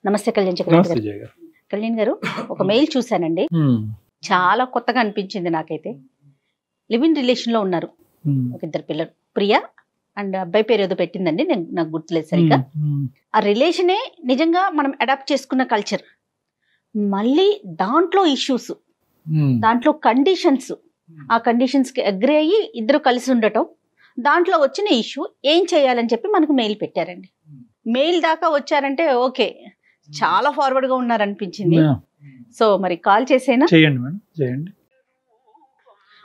నమస్తే కళ్యాణ్ చక్రవర్తి గారు. కళ్యాణ్ గారు, ఒక మెయిల్ చూశానండి, చాలా కొత్తగా అనిపించింది నాకైతే. లివ్ ఇన్ రిలేషన్ లో ఉన్నారు, ఒక ఇద్దరు పిల్లలు, ప్రియా అండ్ అబ్బాయి పేరు ఏదో పెట్టిందండి, నాకు గుర్తులేదు సరిగ్గా. ఆ రిలేషనే నిజంగా మనం అడాప్ట్ చేసుకున్న కల్చర్, మళ్ళీ దాంట్లో ఇష్యూస్, దాంట్లో కండిషన్స్, ఆ కండిషన్స్ కి అగ్రి అయ్యి ఇద్దరు కలిసి ఉండటం, దాంట్లో వచ్చిన ఇష్యూ ఏం చేయాలని చెప్పి మనకు మెయిల్ పెట్టారండి. మెయిల్ దాకా వచ్చారంటే ఓకే, చాలా ఫార్వర్డ్ గా ఉన్నారనిపించింది. సో మరి కాల్ చేసేనా? చేయండి మేడం, చేయండి.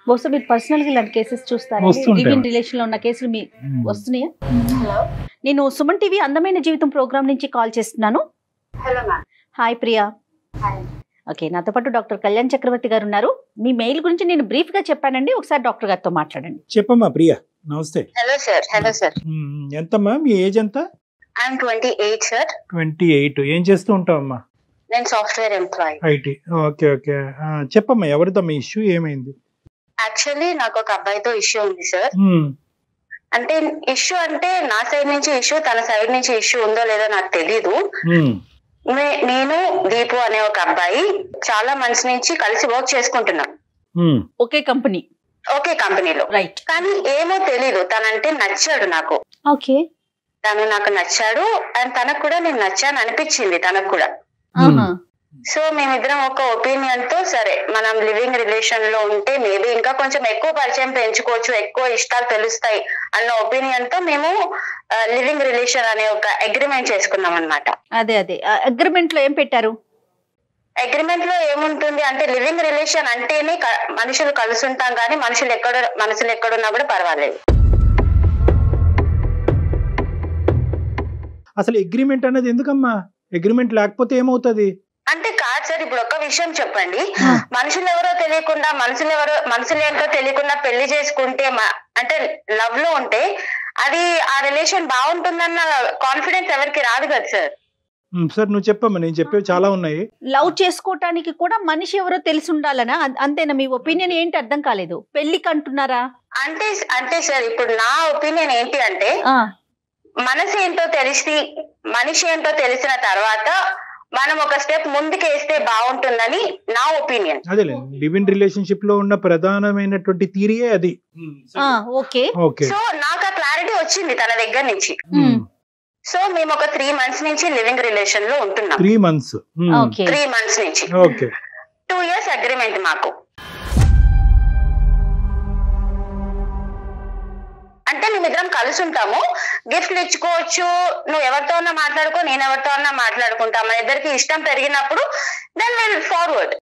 బహుశా మీరు పర్సనల్ గా ఇలాంటి కేసెస్ చూస్తారా? లివ్ ఇన్ రిలేషన్ లో ఉన్న కేసులు మీ వస్తున్నాయా? నేను సుమన్ టీవీ అందమైన జీవితం ప్రోగ్రామ్ నుంచి కాల్ చేస్తున్నాను. హాయ్ ప్రియా. ఓకే, నాతో పాటు డాక్టర్ కళ్యాణ్ చక్రవర్తి గారు ఉన్నారు. మీ మెయిల్ గురించి నేను బ్రీఫ్ గా చెప్పానండి, ఒకసారి డాక్టర్ గారితో మాట్లాడండి. చెప్పమ్మా ప్రియా. నమస్తే. Hello sir. Hello sir. ఎంతమ్మా మీ ఏజ్ ఎంత? I'm 28 sir. 28. ఏం చేస్తూ ఉంటావమ్మా? నేను software employee. IT. Okay okay, చెప్పమ్మా ఎవరితో మీ ఇష్యూ ఏమైంది? యాక్చువల్లీ నాకు ఒక అబ్బాయితో ఇష్యూ ఉంది సార్. అంటే ఇష్యూ అంటే నా సైడ్ నుంచి ఇష్యూ, తన సైడ్ నుంచి ఇష్యూ ఉందో లేదో నాకు తెలీదు. నేను దీపు అనే ఒక అబ్బాయి చాలా మంత్స్ నుంచి కలిసి వర్క్ చేసుకుంటున్నాం, ఒకే కంపెనీలో. రైట్. కానీ ఏమో తెలీదు, తనంటే నచ్చాడు నాకు. ఓకే. తను నాకు నచ్చాడు అండ్ తనకు కూడా నేను నచ్చాను అనిపించింది తనకు కూడా. సో మేమిద్దరం ఒక ఒపీనియన్ తో, సరే మనం లివింగ్ రిలేషన్ లో ఉంటే మేబీ ఇంకా కొంచెం ఎక్కువ పరిచయం పెంచుకోవచ్చు, ఎక్కువ ఇష్టాలు తెలుస్తాయి అన్న ఒపీనియన్ తో మేము లివింగ్ రిలేషన్ అనే ఒక అగ్రిమెంట్ చేసుకున్నాం అన్నమాట. అదే అగ్రిమెంట్ లో ఏం పెట్టారు? అగ్రిమెంట్ లో ఏముంటుంది అంటే, లివింగ్ రిలేషన్ అంటేనే మనుషులు కలిసి ఉంటాం కానీ మనసులు ఎక్కడున్నా కూడా పర్వాలేదు. అసలు అగ్రిమెంట్ అనేది ఎందుకమ్మా? అగ్రిమెంట్ లేకపోతే ఏమవుతుంది అంటే? కాదు సార్, ఇప్పుడు ఒక విషయం చెప్పండి, మనుషులు ఎవరో తెలియకుండా, మనుషులు ఏంటో తెలియకుండా పెళ్లి చేసుకుంటే, అంటే లవ్ లో ఉంటే అది ఆ రిలేషన్ బాగుంటుందన్న కాన్ఫిడెన్స్ ఎవరికి రాదు కదా సార్. సార్ నువ్వు చెప్పమ్మా, నేను చెప్పేవి చాలా ఉన్నాయి. లవ్ చేసుకోవటానికి కూడా మనిషి ఎవరో తెలిసి ఉండాలనా? అంతేనా? మీ ఒపీనియన్ ఏంటి? అర్థం కాలేదు. పెళ్లికి అంటున్నారా? అంటే సార్ ఇప్పుడు నా ఒపీనియన్ ఏంటి అంటే, మనసు ఏంటో మనిషి ఏంటో తెలిసిన తర్వాత మనం ఒక స్టెప్ ముందుకేస్తే బాగుంటుందని నా ఒపీనియన్. అదే లివ్ ఇన్ రిలేషన్షిప్ లో ఉన్న ప్రధానమైనటువంటి థియరీయే అది. ఓకే. సో నాకు ఆ క్లారిటీ వచ్చింది తన దగ్గర నుంచి. సో మేము ఒక 3 months నుంచి లివింగ్ రిలేషన్ లో ఉంటున్నాం. 3 months. 3 months నుంచి. ఓకే. 2 years అగ్రిమెంట్ మాకు. అంటే మేమిద్దరం కలిసి ఉంటాము, గిఫ్ట్లు ఇచ్చుకోవచ్చు, నువ్వు ఎవరితో ఉన్నా మాట్లాడుకో, నేను ఎవరితో ఉన్నా మాట్లాడుకుంటా, మన ఇద్దరికి ఇష్టం పెరిగినప్పుడు దెన్ విల్ ఫార్వర్డ్.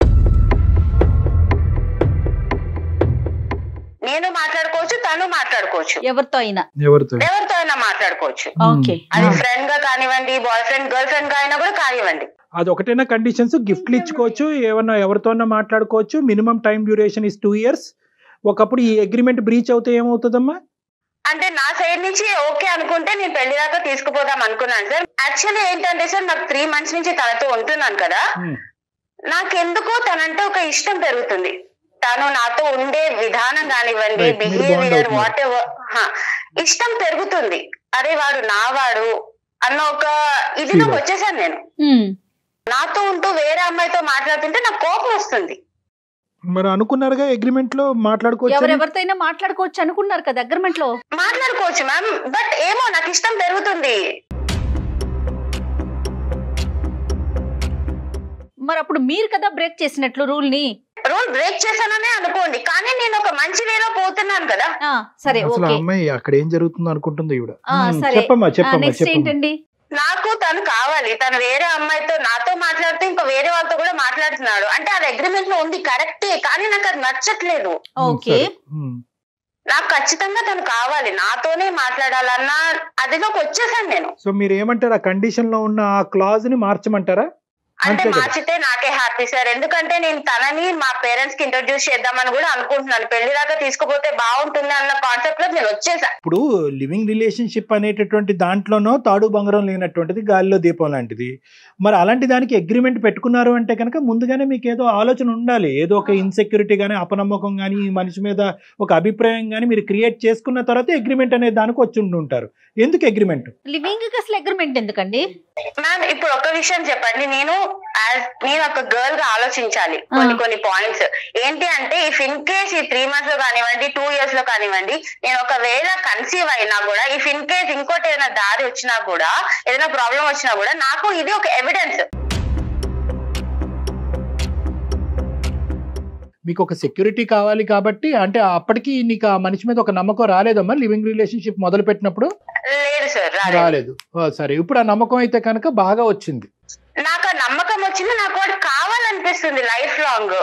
నేను మాట్లాడుకోవచ్చు, తను మాట్లాడుకోవచ్చు, ఎవరితో అయినా మాట్లాడుకోవచ్చు. అది ఫ్రెండ్ గా కానివ్వండి, బాయ్ ఫ్రెండ్ గర్ల్ ఫ్రెండ్ గా అయినా కూడా కానివ్వండి. అది ఒకటేనా కండిషన్స్? గిఫ్ట్లు ఇచ్చుకోవచ్చు, ఏమన్నా ఎవరితో మాట్లాడుకోవచ్చు, minimum time duration is 2 years. ఒకప్పుడు ఈ అగ్రిమెంట్ బ్రీచ్ అవుతే ఏమవుతుందమ్మా? అంటే నా సైడ్ నుంచి ఓకే అనుకుంటే నేను పెళ్లి దాకా తీసుకుపోదాం అనుకున్నాను సార్. యాక్చువల్లీ ఏంటంటే సార్, నాకు 3 months నుంచి తనతో ఉంటున్నాను కదా, నాకెందుకో తనంటే ఒక ఇష్టం పెరుగుతుంది. తను నాతో ఉండే విధానం కానివ్వండి, బిహేవియర్, వాట్ ఎవర్, ఇష్టం పెరుగుతుంది. అరే వాడు నావాడు అన్న ఒక ఇదిలోకి వచ్చేసాను నేను. నాతో ఉంటూ వేరే అమ్మాయితో మాట్లాడుతుంటే నాకు కోపం వస్తుంది. మరి అనుకున్నారుగా అగ్రిమెంట్ లో మాట్లాడుకోవచ్చు, ఎవరెవరితోనైనా మాట్లాడుకోవచ్చు అనుకున్నారు కదా అగ్రిమెంట్ లో. మాట్లాడుకోవచ్చు మ్యామ్, బట్ ఏమో నాకు ఇష్టం పెరుగుతుంది. మరి అప్పుడు మీరు కదా బ్రేక్ చేసినట్లు రూల్ బ్రేక్ చేశాననే అనుకోండి, కానీ నేను ఒక మంచి వేలో పోతున్నాను కదా. సరే, అమ్మాయి అక్కడ ఏం జరుగుతుందో అనుకుంటుంది ఈవిడ. నెక్స్ట్ ఏంటండి? నాకు తను కావాలి, తను వేరే అమ్మాయితో నాతో మాట్లాడుతూ ఇంకా వేరే వాళ్ళతో కూడా మాట్లాడుతున్నాడు అంటే అది అగ్రిమెంట్ లో ఉంది, కరెక్టే, కానీ నాకు అది నచ్చట్లేదు. ఓకే, నాకు ఖచ్చితంగా తను కావాలి, నాతోనే మాట్లాడాలన్న అదిలోకి వచ్చేసాను నేను. సో మీరు ఏమంటారు, ఆ కండిషన్ లో ఉన్న ఆ క్లాజ్ ని మార్చమంటారా? అంటే మార్చితే నాకే హ్యాపీ సార్, ఎందుకంటే నేను తనని మా పేరెంట్స్ కి ఇంట్రొడ్యూస్ చేద్దామని కూడా అనుకుంటున్నాను. పెళ్లి దాకా తీసుకుపోతే బాగుంటుంది అన్న కాన్సెప్ట్ లో నేను వచ్చేసా. ఇప్పుడు లివింగ్ రిలేషన్షిప్ అనేటటువంటి దాంట్లోనో తాడు బంగారం లేనటువంటిది గాలిలో దీపం లాంటిది. మరి అలాంటి దానికి అగ్రిమెంట్ పెట్టుకున్నారు అంటే కనుక ముందుగానే మీకు ఏదో ఆలోచన ఉండాలి, ఏదో ఒక ఇన్సెక్యూరిటీ గానీ, అపనమ్మకం గానీ, ఈ మనిషి మీద ఒక అభిప్రాయం గానీ మీరు క్రియేట్ చేసుకున్న తర్వాత అగ్రిమెంట్ అనే దానికి వచ్చి ఉంటారు. ఎందుకు అగ్రిమెంట్? లివింగ్ కి అసలు అగ్రిమెంట్ ఎందుకండి? మ్యామ్ ఇప్పుడు ఒక విషయం చెప్పండి, నేను ఒక గర్ల్ గా ఆలోచించాలి కొన్ని పాయింట్స్. ఏంటి అంటే ఇఫ్ ఇన్ కేస్ ఈ 3 months లో కానివ్వండి 2 years లో కానివ్వండి నేను ఒకవేళ కన్సీవ్ అయినా కూడా, ఇఫ్ ఇన్ కేస్ ఇంకోటి ఏదైనా దారి వచ్చినా కూడా, ఏదైనా ప్రాబ్లం వచ్చినా కూడా నాకు ఇది ఒక ఎవిడెన్స్. మీకు ఒక సెక్యూరిటీ కావాలి కాబట్టి, అంటే అప్పటికి నీకు ఆ మనిషి మీద ఒక నమ్మకం రాలేదమ్మా లివింగ్ రిలేషన్షిప్ మొదలు పెట్టినప్పుడు? లేదు సార్, రాలేదు. సరే, ఇప్పుడు ఆ నమ్మకం అయితే కనుక బాగా వచ్చింది. నాకు ఆ నమ్మకం వచ్చింది, నాకు వాడు కావాలనిపిస్తుంది లైఫ్ లాంగ్.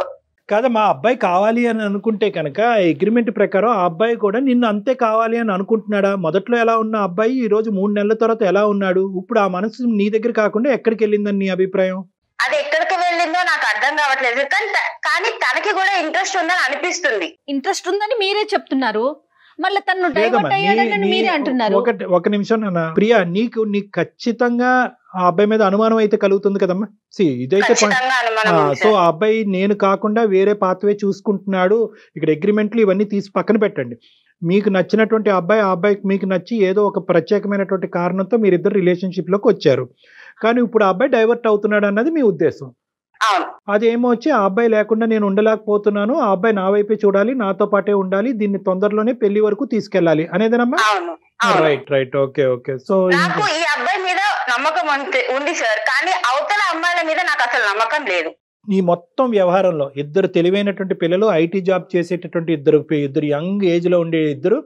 కాదా, మా అబ్బాయి కావాలి అని అనుకుంటే కనుక అగ్రిమెంట్ ప్రకారం ఆ అబ్బాయి కూడా నిన్ను అంతే కావాలి అని అనుకుంటున్నాడా? మొదట్లో ఎలా ఉన్న అబ్బాయి ఈ రోజు 3 నెలల తర్వాత ఎలా ఉన్నాడు? ఇప్పుడు ఆ మనసు నీ దగ్గర కాకుండా ఎక్కడికి వెళ్ళిందని నీ అభిప్రాయం? అది ఎక్కడికి వెళ్ళిందో నాకు అర్థం కావట్లేదు, కానీ తనకి కూడా ఇంట్రెస్ట్ ఉందని అనిపిస్తుంది. ఇంట్రెస్ట్ ఉందని మీరే చెప్తున్నారు, మళ్ళీ తను డైవర్ట్ అయ్యాడని మీరే అంటున్నారు. ఒక నిమిషం నాన్న. ప్రియా, నీకు ఖచ్చితంగా ఆ అబ్బాయి మీద అనుమానం అయితే కలుగుతుంది కదమ్మా. ఇదైతే సో ఆ అబ్బాయి నేను కాకుండా వేరే పాత్వే చూసుకుంటున్నాడు. ఇక్కడ అగ్రిమెంట్లు ఇవన్నీ తీసి పక్కన పెట్టండి. మీకు నచ్చినటువంటి అబ్బాయి, ఆ అబ్బాయికి మీకు నచ్చి ఏదో ఒక ప్రత్యేకమైనటువంటి కారణంతో మీరిద్దరు రిలేషన్షిప్ లోకి వచ్చారు. కానీ ఇప్పుడు ఆ అబ్బాయి డైవర్ట్ అవుతున్నాడు అన్నది మీ ఉద్దేశం. అదేమో వచ్చి ఆ అబ్బాయి లేకుండా నేను ఉండలేకపోతున్నాను, ఆ అబ్బాయి నా వైపే చూడాలి, నాతో పాటే ఉండాలి, దీన్ని తొందరలోనే పెళ్లి వరకు తీసుకెళ్లాలి అనేదేనమ్మా? రైట్. ఓకే. సో నాకు ఈ అబ్బాయి మీద నమ్మకం ఉంది సార్, కానీ అవతల అమ్మాయిల మీద నాకు అసలు నమ్మకం లేదు. ఈ మొత్తం వ్యవహారంలో ఇద్దరు తెలివైనటువంటి పిల్లలు, ఐటీ జాబ్ చేసేటటువంటి ఇద్దరు యంగ్ ఏజ్ లో ఉండే ఇద్దరు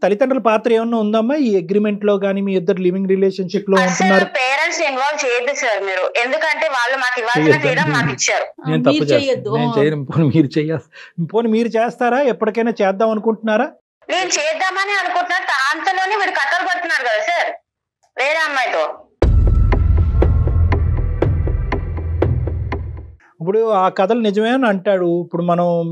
తల్లిదండ్రుల పాత్ర ఏమన్నా ఉందమ్మా ఈ అగ్రిమెంట్ లో గానీ? మీ ఇద్దరు లివింగ్ రిలేషన్షిప్ లో ఉంటున్నారు. పేరెంట్స్ ఇన్వాల్వ్ చేయొద్దు సార్ మీరు, ఎందుకంటే వాళ్ళు మాకు ఇవ్వాల్సిన ఫ్రీడమ్ మాకు ఇచ్చారు. నేను తప్పు చేయను. మీరు చేస్తారా? ఎప్పటికైనా చేద్దాం అనుకుంటున్నారా? నేను చేద్దామని అనుకుంటున్నా, అంతలోనే వీడు కథలు పడుతున్నారు కదా సార్ వేరే అమ్మాయితో. ఇప్పుడు ఆ కథలు నిజమే అని అంటాడు. ఇప్పుడు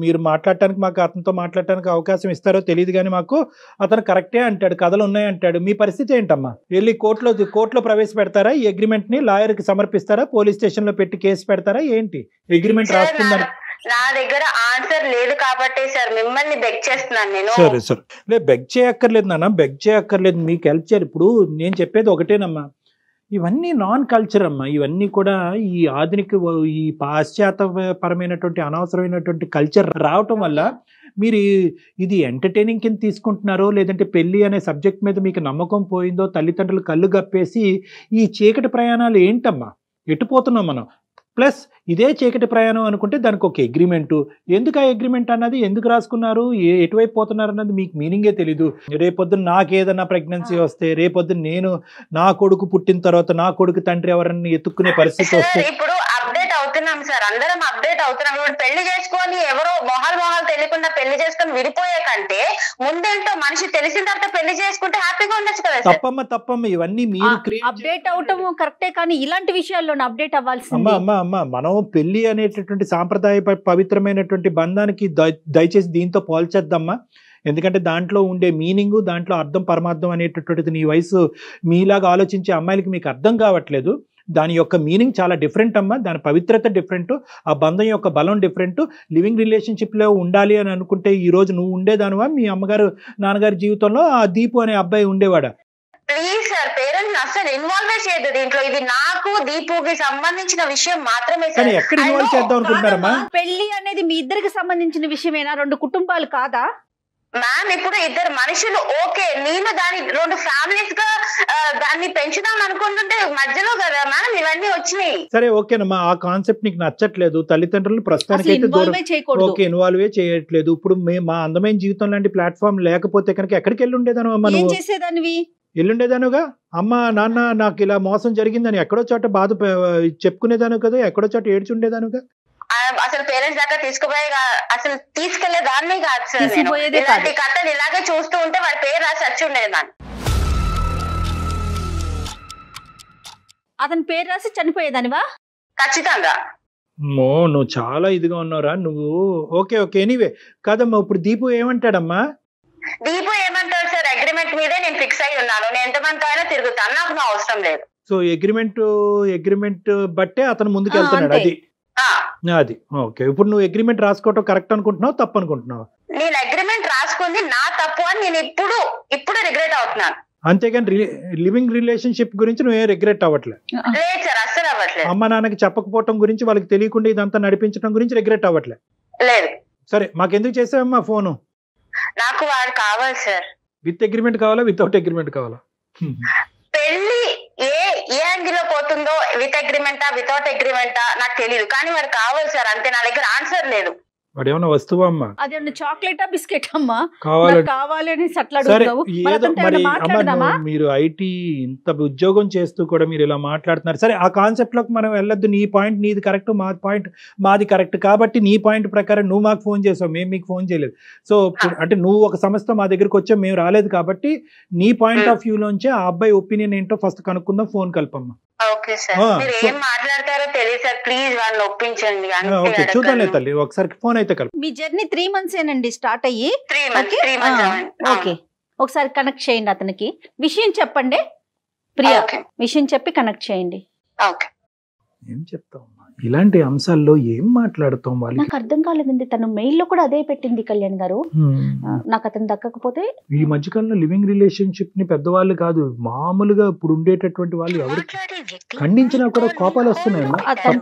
మీరు మాట్లాడటానికి, మాకు అతనితో మాట్లాడటానికి అవకాశం ఇస్తారో తెలియదు కానీ మాకు అతను కరెక్టే అంటాడు, కథలు ఉన్నాయి అంటాడు. మీ పరిస్థితి ఏంటమ్మా? వెళ్ళి కోర్టులో ప్రవేశపెడతారా ఈ అగ్రిమెంట్ ని? లాయర్ కి సమర్పిస్తారా? పోలీస్ స్టేషన్ లో పెట్టి కేసు పెడతారా? ఏంటి అగ్రిమెంట్ రాసుకున్నారు? నా దగ్గర ఆన్సర్ లేదు కాబట్టి సార్ మిమ్మల్ని బెగ్ చేస్తున్నాను నేను. సరే, బెగ్ చేయక్కర్లేదు నాన్న, బెగ్ చేయక్కర్లేదు, మీకు హెల్ప్ చేయాలి. ఇప్పుడు నేను చెప్పేది ఒకటేనమ్మా, ఇవన్నీ నాన్ కల్చర్ అమ్మా. ఇవన్నీ కూడా ఈ ఆధునిక, ఈ పాశ్చాత్యపరమైనటువంటి అనవసరమైనటువంటి కల్చర్ రావటం వల్ల మీరు ఇది ఎంటర్టైనింగ్ కింద తీసుకుంటున్నారో, లేదంటే పెళ్లి అనే సబ్జెక్ట్ మీద మీకు నమ్మకం పోయిందో, తల్లిదండ్రులు కళ్ళు గప్పేసి ఈ చీకటి ప్రయాణాలు ఏంటమ్మా? ఎటుపోతున్నాం మనం? ప్లస్ ఇదే చీకటి ప్రయాణం అనుకుంటే దానికి ఒక అగ్రిమెంటు. ఎందుకు ఆ అగ్రిమెంట్ అన్నది, ఎందుకు రాసుకున్నారు, ఎటువైపు పోతున్నారు అన్నది మీకు మీనింగే తెలీదు. రేపొద్దున నాకేదన్నా ప్రెగ్నెన్సీ వస్తే, రేపొద్దున నేను నా కొడుకు పుట్టిన తర్వాత నా కొడుకు తండ్రి ఎవరన్నా ఎత్తుక్కునే పరిస్థితి వస్తే, ఇప్పుడు అప్డేట్ అవుతున్నాం సార్, అందరం అప్డేట్ అవుతున్నాం. ఇప్పుడు పెళ్లి చేసుకొని ఎవరో మొహాలు తెలియకుండా పెళ్లి చేసుకొని విడిపోయే కంటే ముందేంటో మనిషి తెలిసిన తర్వాత పెళ్లి చేసుకుంటే హ్యాపీగా ఉండొచ్చు కదా. తప్పమ్మ ఇవన్నీ మీరు అప్డేట్ అవటం కరెక్టే, కానీ ఇలాంటి విషయాల్లో అప్డేట్ అవ్వాల్సింది. అమ్మా మనం పెళ్లి అనేటటువంటి సాంప్రదాయ పవిత్రమైనటువంటి బంధానికి దయచేసి దీంతో పోల్చేద్దామా. ఎందుకంటే దాంట్లో ఉండే మీనింగ్, దాంట్లో అర్థం పరమార్థం అనేటటువంటిది నీ వయసు మీలాగా ఆలోచించే అమ్మాయిలకి మీకు అర్థం కావట్లేదు. దాని యొక్క మీనింగ్ చాలా డిఫరెంట్ అమ్మా, దాని పవిత్రత డిఫరెంట్, ఆ బంధం యొక్క బలం డిఫరెంట్. లివింగ్ రిలేషన్షిప్లో ఉండాలి అని అనుకుంటే ఈ రోజు నువ్వు ఉండేదానివా? మీ అమ్మగారు నాన్నగారి జీవితంలో ఆ దీపు అనే అబ్బాయి ఉండేవాడా? ప్లీజ్ సార్, పేరెంట్స్ అసలు ఇన్వాల్వ్ చేయదు దీంట్లో. ఇది నాకు దీపుకి సంబంధించిన విషయం మాత్రమే సార్. ఎక్కడ ఇన్వాల్వ్ చేద్దాం అనుకుంటున్నారమ్మా? పెళ్లి అనేది మీ ఇద్దరికి సంబంధించిన విషయమేనా? 2 కుటుంబాలు కాదా మ్యామ్? ఇప్పుడు ఇద్దరు మనుషులు ఓకే, నేను దాని 2 ఫ్యామిలీస్ గా దాన్ని పెంచుదాం అనుకుంటుంటే మధ్యలో కదా మ్యామ్ ఇవన్నీ వచ్చినాయి. సరే ఓకేనమ్మా, ఆ కాన్సెప్ట్ నీకు నచ్చట్లేదు. తల్లిదండ్రులు ప్రస్తుతానికి అయితే ఇన్వాల్వ్ చేయట్లేదు. ఇప్పుడు మా అందమైన జీవితం లాంటి ప్లాట్ఫామ్ లేకపోతే కనుక ఎక్కడికి వెళ్ళి ఉండేదాను? ఎల్లుండేదానుగా అమ్మ నాన్న నాకు ఇలా మోసం జరిగిందని ఎక్కడో చోట బాధ చెప్పుకునేదాను కదా, ఎక్కడో చోట ఏడ్చుండేదానుగా. అసలు పేరెంట్స్ దాకా అసలు తీసుకెళ్లే దాన్ని కాదు సార్. ఇలాంటి కథలు ఇలాగే చూస్తూ ఉంటే వాడి పేరు రాసి వచ్చి ఉండేదాన్ని. అతని పేరు రాసి చనిపోయేదానివా? ఖచ్చితంగా. నువ్వు చాలా ఇదిగా ఉన్నారా నువ్వు. ఓకే ఎనీవే కాదమ్మా, ఇప్పుడు దీపు ఏమంటాడమ్మా? దీపు ఏమంటాడు సార్, అగ్రిమెంట్ మీదే నేను ఫిక్స్ అయి ఉన్నాను, నేను ఎంతమంది అయినా తిరుగుతాను, నాకు నా అవసరం లేదు. సో అగ్రిమెంట్ బట్టే అతను ముందుకు వెళ్తున్నాడు. అది ఓకే. ఇప్పుడు నువ్వు అగ్రిమెంట్ రాసుకోవటం కరెక్ట్ అనుకుంటున్నావు, తప్పు అనుకుంటున్నావు? నేను అగ్రిమెంట్ రాసుకుంది నా తప్పు అని నేను ఇప్పుడు రిగ్రెట్ అవుతున్నాను. అంతేగాని లివింగ్ రిలేషన్షిప్ గురించి నువ్వేం రిగ్రెట్ అవ్వట్లేదు. లేదు సార్, అస్సలు అవ్వట్లేదు. అమ్మ నాన్నకి చెప్పకపోవటం గురించి, వాళ్ళకి తెలియకుండా ఇదంతా నడిపించడం గురించి రిగ్రెట్ అవ్వట్లేదు. లేదు. సరే, మాకెందుకు చేసావమ్మా ఫోను? నాకు వాడు కావాలి సార్. విత్ అగ్రిమెంట్ కావాలా, వితౌట్ అగ్రిమెంట్ కావాలా? పెళ్లి ఏ యాంగిల్ లో పోతుందో, విత్ అగ్రిమెంటా వితౌట్ అగ్రిమెంటా నాకు తెలియదు, కానీ వాడు కావాలి సార్, అంతే. నా దగ్గర ఆన్సర్ లేదు. వాడు ఏమన్నా వస్తువా అమ్మా? అదేమన్నా చాక్లెటా బిస్కెట్ అమ్మా? కావాలి అని సరే, ఏదో మరి అమ్మ మీరు ఐటీ ఇంత ఉద్యోగం చేస్తూ కూడా మీరు ఇలా మాట్లాడుతున్నారు. సరే, ఆ కాన్సెప్ట్ లోకి మనం వెళ్ళొద్దు. నీ పాయింట్ నీది కరెక్ట్, మా పాయింట్ మాది కరెక్ట్. కాబట్టి నీ పాయింట్ ప్రకారం నువ్వు మాకు ఫోన్ చేసావు, మేము మీకు ఫోన్ చేయలేదు. సో అంటే నువ్వు ఒక సమస్యతో మా దగ్గరికి వచ్చావు, మేము రాలేదు. కాబట్టి నీ పాయింట్ ఆఫ్ వ్యూ లోంచి ఆ అబ్బాయి ఒపీనియన్ ఏంటో ఫస్ట్ కనుక్కుందాం. ఫోన్ కలపమ్మా. ఓకే సార్, మీరు ఏం మాట్లాడతారో తెలియదు సార్, ప్లీజ్ వాళ్ళని ఒప్పించండి. ఓకే, చూద్దాం తల్లి, ఒకసారి ఫోన్ అయితే కలుపు. మీ జర్నీ 3 months ఏనండి స్టార్ట్ అయ్యి? 3 months. ఓకే, ఒకసారి కనెక్ట్ చేయండి అతనికి. విషయం చెప్పండి ప్రియా, విషయం చెప్పి కనెక్ట్ చేయండి. ఓకే. ఏం చెప్తావు ఇలాంటి అంశాల్లో, ఏం మాట్లాడుతాం? వాళ్ళు నాకు అర్థం కాలేదండి. తను మెయిల్ లో కూడా అదే పెట్టింది కళ్యాణ్ గారు. నాకు అతను దక్కకపోతే ఈ మధ్యకాలంలో లివింగ్ రిలేషన్షిప్ ని పెద్దవాళ్ళు కాదు, మామూలుగా ఇప్పుడు ఉండేటటువంటి వాళ్ళు ఎవరు ఖండించినా కూడా కోపాలు వస్తున్నాయి.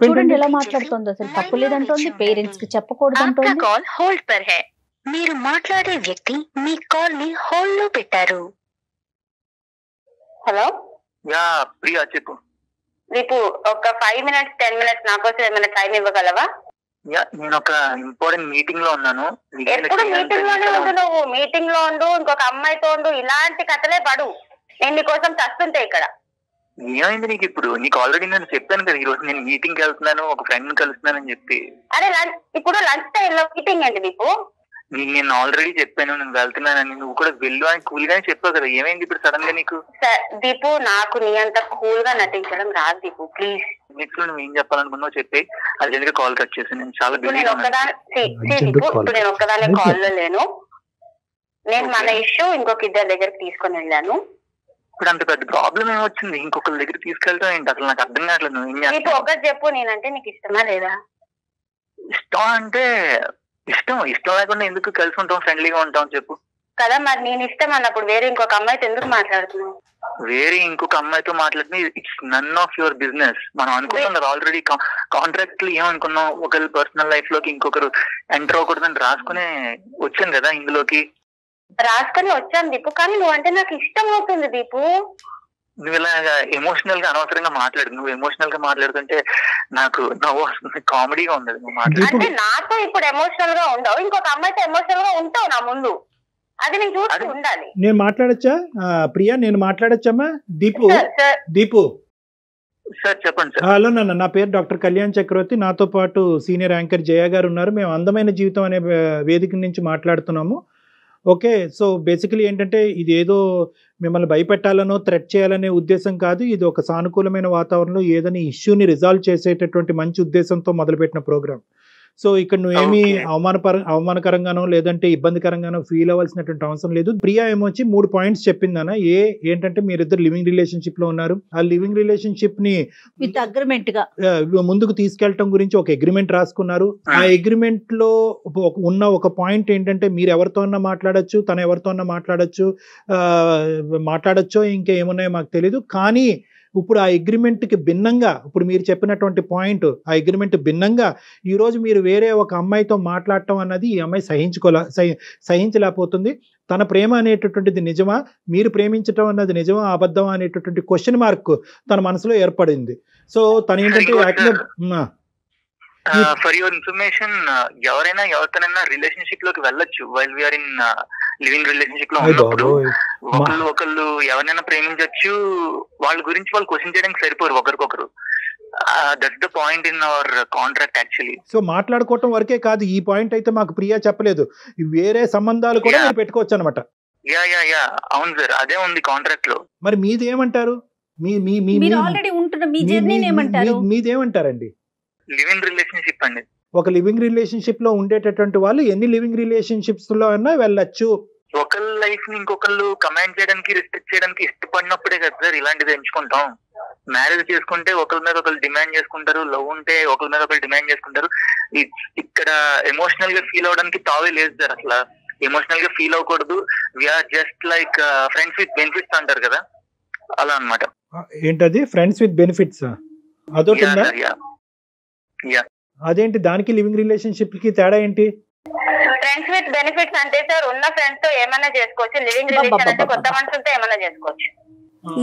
చూడండి ఎలా మాట్లాడుతుంది, అసలు తప్పు లేదంటోంది, పేరెంట్స్ కి చెప్పకూడదు అంటోంది. కాల్ హోల్డ్ పర్ హై, మీరు మాట్లాడే వ్యక్తి మీ కాల్ ని హోల్డ్ లో పెట్టారు. హలో. యా ప్రియా, చెప్పు. రేపు ఒక 5 minutes 10 minutes నాకోసం ఏమైనా టైం ఇవ్వగలవా? నేను ఒక ఇంపార్టెంట్ మీటింగ్ లో ఉన్నాను. ఎప్పుడు మీటింగ్ లోనే ఉండు, నువ్వు మీటింగ్ లో ఉండు, ఇంకొక అమ్మాయితో ఉండు, ఇలాంటి కథలే పడు. నేను నీకోసం చస్తుంటే ఇక్కడ. ఏమైంది నీకు ఇప్పుడు? నీకు ఆల్రెడీ నేను చెప్పాను కదా, ఈ రోజు నేను మీటింగ్ కి వెళ్తున్నాను, ఒక ఫ్రెండ్ ని కలుస్తున్నాను అని చెప్పి. అరే ఇప్పుడు లంచ్ టైం లో మీటింగ్ ఏంటి నీకు? నేను ఆల్రెడీ చెప్పాను నేను వెళ్తున్నానని, నువ్వు కూడా వెళ్ళు అని కూల్ గానే చెప్పావు కదా. ఏమైంది ఇప్పుడు సడన్ గా నీకు? దీపు, నాకు నీ అంత కూల్ గా నటించడం రాదు దీపు, ప్లీజ్. నెక్స్ట్ నువ్వు ఏం చెప్పాలనుకున్నావు చెప్పి, అది కాల్ కట్ చేసి. నేను చాలా ఇప్పుడు నేను ఒక్కదానే కాల్ లో లేను. నేను మన ఇష్యూ ఇంకొక ఇద్దరి దగ్గరికి తీసుకొని వెళ్ళాను. ఇప్పుడు అంత పెద్ద ప్రాబ్లం ఏమొచ్చింది? ఇంకొకరి దగ్గర తీసుకెళ్తాం ఏంటి? అసలు నాకు అర్థం కావట్లేదు. నువ్వు ఏం చేస్తావు? ఒకటి చెప్పు, నేనంటే నీకు ఇష్టమా లేదా? ఇష్టం అంటే ఇష్టం లేకుండా ఎందుకు కలిసి ఉంటాం, ఫ్రెండ్లీగా ఉంటాం చెప్పు కదా. మరి నేను ఇష్టం అన్నప్పుడు వేరే ఇంకొక అమ్మాయితో ఎందుకు మాట్లాడుతున్నావు? వేరే ఇంకొక అమ్మాయితో మాట్లాడితే it's none of your business. మనం అనుకుంటున్నారు ఆల్రెడీ కాంట్రాక్ట్ లో ఏమనుకున్నాం, ఒకరి పర్సనల్ లైఫ్ లోకి ఇంకొకరు ఎంటర్ అవ్వకూడదని రాసుకునే వచ్చాను కదా ఇందులోకి. రాసుకొని వచ్చాను దీపు, కానీ నువ్వంటే నాకు ఇష్టం అవుతుంది దీపు. నువ్వు ఇలా ఎమోషనల్ గా అనవసరంగా మాట్లాడు. నువ్వు ఎమోషనల్ గా మాట్లాడుతుంటే నాకు నవ్వు వస్తుంది, కామెడీగా ఉండదు నువ్వు మాట్లాడు. అంటే నాతో ఇప్పుడు ఎమోషనల్ గా ఉండవు, ఇంకొక అమ్మాయితో ఎమోషనల్ గా ఉంటావు నా ముందు. అది నేను చూస్తూ ఉండాలి. నేను మాట్లాడచ్చా ప్రియా? నేను మాట్లాడచ్చమ్మా? దీపు సార్ చెప్పండి సార్. హలో నాన్న, నా పేరు డాక్టర్ కళ్యాణ్ చక్రవర్తి. నాతో పాటు సీనియర్ యాంకర్ జయ గారు ఉన్నారు. మేము అందమైన జీవితం అనే వేదిక నుంచి మాట్లాడుతున్నాము. ఓకే, సో బేసికలీ ఏంటంటే ఇది ఏదో మిమ్మల్ని భయపెట్టాలనో థ్రెట్ చేయాలనే ఉద్దేశం కాదు. ఇది ఒక సానుకూలమైన వాతావరణంలో ఏదైనా ఇష్యూని రిజాల్వ్ చేసేటటువంటి మంచి ఉద్దేశంతో మొదలుపెట్టిన ప్రోగ్రామ్. సో ఇక్కడ నువ్వేమి అవమానకరంగానో లేదంటే ఇబ్బందికరంగానో ఫీల్ అవ్వాల్సినటువంటి అవసరం లేదు. ప్రియా ఏమొచ్చి 3 points చెప్పిందన్న. ఏంటంటే మీరిద్దరు లివింగ్ రిలేషన్షిప్ లో ఉన్నారు. ఆ లివింగ్ రిలేషన్షిప్ ని విత్ అగ్రిమెంట్ గా ముందుకు తీసుకెళ్లటం గురించి ఒక అగ్రిమెంట్ రాసుకున్నారు. ఆ అగ్రిమెంట్ లో ఉన్న ఒక పాయింట్ ఏంటంటే మీరు ఎవరితో అన్నా మాట్లాడచ్చు, తను ఎవరితో అన్నా మాట్లాడచ్చో ఇంకా ఏమున్నాయో మాకు తెలీదు. కానీ ఇప్పుడు ఆ అగ్రిమెంట్కి భిన్నంగా, ఇప్పుడు మీరు చెప్పినటువంటి పాయింట్, ఆ అగ్రిమెంట్ భిన్నంగా ఈరోజు మీరు వేరే ఒక అమ్మాయితో మాట్లాడటం అన్నది ఈ అమ్మాయి సహించలేకపోతుంది. తన ప్రేమ అనేటటువంటిది నిజమా, మీరు ప్రేమించటం అన్నది నిజమా అబద్ధమా అనేటటువంటి క్వశ్చన్ మార్క్ తన మనసులో ఏర్పడింది. సో తను ఏంటంటే ఫర్ యువర్ ఇన్ఫర్మేషన్, ఎవరైనా ఎవరితోనైనా రిలేషన్షిప్ లోకి వెళ్ళొచ్చు while we are in living relationship లో ఉన్నప్పుడు. ఒకళ్ళు ఎవరైనా ప్రేమించవచ్చు, వాళ్ళ గురించి వాళ్ళు క్వశ్చన్ చేయడానికి సరిపోరు ఒకరికొకరు. That's the point in our contract actually. So మాట్లాడుకోవటం వరకే కాదు, ఈ పాయింట్ అయితే మాకు ప్రియా చెప్పలేదు, వేరే సంబంధాలు కూడా మీరు పెట్టుకోవచ్చు అనమాట. యా అవును సార్, అదే ఉంది కాంట్రాక్ట్ లో. మరి మీదేమంటారు? మీదేమంటారండి? లివింగ్ రిలేషన్షిప్ అండి. ఒక లివింగ్ రిలేషన్షిప్ లో ఉండేటటువంటి వాళ్ళు ఎన్ని లివింగ్ రిలేషన్షిప్స్ లో అయినా వెళ్ళొచ్చు. ఒకళ్ళ లైఫ్ ని ఇంకొకళ్ళు కమాండ్ చేయడానికి, రెస్పెక్ట్ చేయడానికి ఇష్టపడినప్పుడే కదా సార్ ఇలాంటిది ఎంచుకుంటాం. మ్యారేజ్ చేసుకుంటే ఒకరి మీద ఒకరు డిమాండ్ చేసుకుంటారు, లవ్ ఉంటే ఒకరి మీద ఒకరు డిమాండ్ చేసుకుంటారు. ఇక్కడ ఎమోషనల్ గా ఫీల్ అవడానికి తావే లేదు సార్. అసలు ఎమోషనల్ గా ఫీల్ అవ్వకూడదు, we are just like friends with benefits అంటారు కదా, అలా అన్నమాట. ఏంటది ఫ్రెండ్స్ విత్ బెనిఫిట్స్? అదొకటి అదేంటి, దానికి లివింగ్ రిలేషన్షిప్ కి తేడా ఏంటి? ఫ్రెండ్స్ విత్ బెనిఫిట్స్ అంటే సార్ ఉన్న ఫ్రెండ్స్ తో ఏమైనా చేసుకోవచ్చు, లివింగ్ రిలేషన్ అంటే కొత్త మనుషులతో ఏమైనా చేసుకోవచ్చు.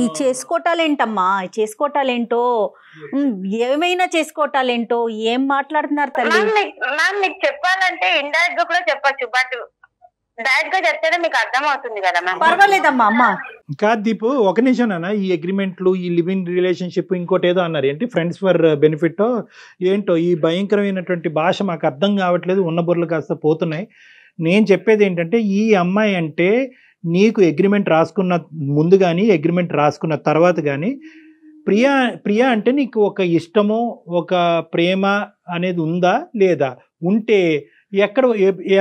ఈ చేసుకోవటాలేంటమ్మా, చేసుకోవటాలేంటో, ఏమైనా చేసుకోవటాలేంటో ఏం మాట్లాడుతున్నారు తల్లి? మ్యామ్ మీకు చెప్పాలంటే ఇండైరెక్ట్ గా కూడా చెప్పొచ్చు, బట్ డైరెక్ట్ గా చెప్తేనే మీకు అర్థం అవుతుంది కదా మ్యామ్. పర్వాలేదమ్మా. అమ్మ కాదు దీపు, ఒక నిమిషం నాన్న, ఈ అగ్రిమెంట్లు, ఈ లివింగ్ రిలేషన్షిప్, ఇంకోటి ఏదో అన్నారు ఏంటి, ఫ్రెండ్స్ ఫర్ బెనిఫిట్ ఏంటో, ఈ భయంకరమైనటువంటి భాష మాకు అర్థం కావట్లేదు, ఉన్న బుర్రలు కాస్త పోతున్నాయి. నేను చెప్పేది ఏంటంటే, ఈ అమ్మాయి అంటే నీకు అగ్రిమెంట్ రాసుకున్న ముందు కానీ అగ్రిమెంట్ రాసుకున్న తర్వాత కానీ ప్రియా అంటే నీకు ఒక ఇష్టము, ఒక ప్రేమ అనేది ఉందా లేదా? ఉంటే ఎక్కడ,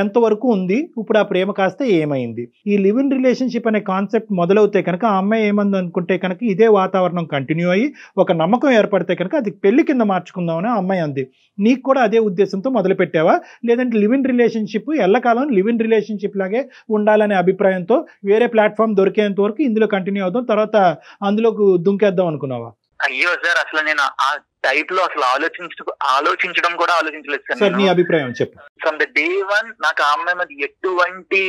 ఎంతవరకు ఉంది? ఇప్పుడు ఆ ప్రేమ కాస్త ఏమైంది? ఈ లివ్ ఇన్ రిలేషన్షిప్ అనే కాన్సెప్ట్ మొదలవుతే కనుక ఆ అమ్మాయి ఏమంది అనుకుంటే కనుక ఇదే వాతావరణం కంటిన్యూ అయ్యి ఒక నమ్మకం ఏర్పడితే కనుక అది పెళ్లి కింద మార్చుకుందామని ఆ అమ్మాయి అంది. నీకు కూడా అదే ఉద్దేశంతో మొదలు పెట్టావా, లేదంటే లివ్ ఇన్ రిలేషన్షిప్ ఎల్లకాలం లివ్ ఇన్ రిలేషన్షిప్ లాగే ఉండాలనే అభిప్రాయంతో వేరే ప్లాట్ఫామ్ దొరికేంత వరకు ఇందులో కంటిన్యూ అవుదాం, తర్వాత అందులోకి దుంకేద్దాం అనుకున్నావా? అయ్యో సార్, అసలు నేను ఆ టైప్ లో అసలు ఆలోచించడం కూడా ఆలోచించలేదు సార్. నీ అభిప్రాయం చెప్పు. ఫ్రమ్ ద డే వన్ నాకు ఆ అమ్మాయి మీద ఎటువంటి